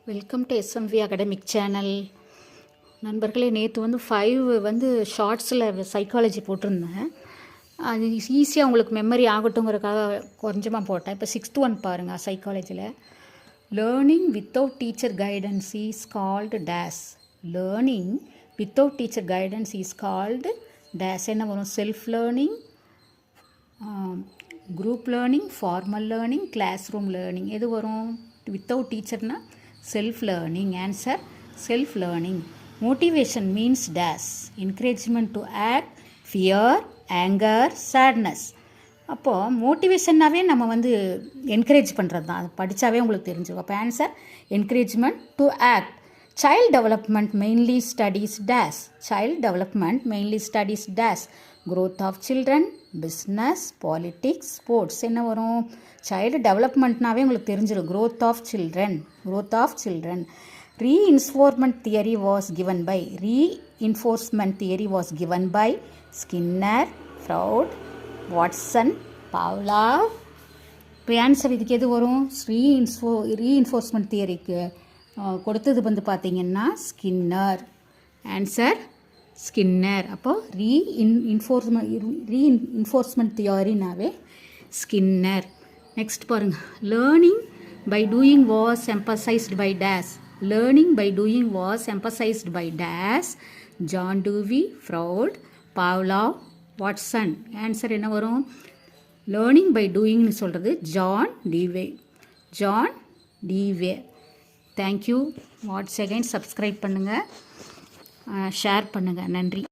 Welcome to SMV academic channel. நண்பர்களே, நேற்று 5 ஷார்ட்ஸில் சைக்காலஜி போட்டிருந்தேன். அது ஈஸியாக உங்களுக்கு மெமரி ஆகட்டுங்கிறதுக்காக கொஞ்சமாக போட்டேன். இப்போ 6th ஒன் பாருங்கள். சைக்காலஜியில் learning without teacher guidance is called dash. Learning without teacher guidance is called dash. என்ன வரும்? Self learning, group learning, formal learning, classroom learning. எது வரும்? வித்தவுட் டீச்சர்னா self learning. Answer self learning. Motivation means dash. Encouragement to act, fear, anger, sadness. அப்போது மோட்டிவேஷன்னாவே நம்ம encourage பண்ணுறது தான். அது படித்தாவே உங்களுக்கு தெரிஞ்சிடும். அப்போ answer encouragement to act. Child development mainly studies days. Child development mainly studies days. growth of children, business, politics, sports. என்ன வரும்? சைல்டு டெவலப்மெண்ட்னாவே உங்களுக்கு தெரிஞ்சிடும். growth of children, growth of children. Reinforcement theory was given by, reinforcement theory was given by Skinner, Freud, Watson, Pavlov. இப்போ answer இதுக்கு எது வரும்? Reinforcement தியரிக்கு கொடுத்தது பார்த்தீங்கன்னா ஸ்கின்னர். Answer Skinner. அப்போது ரீஇன்ஃபோர்ஸ்மெண்ட் தியரினாவே ஸ்கின்னர். நெக்ஸ்ட் பாருங்கள். Learning by doing was emphasised by dash. Learning by doing was emphasised by dash. John Dewey, Freud, Pavlov, Watson. Answer என்ன வரும்? லேர்னிங் பை டூயிங்னு சொல்கிறது John Dewey. John Dewey. Thank you. Watch again subscribe பண்ணுங்கள், share பண்ணுங்கள். நன்றி.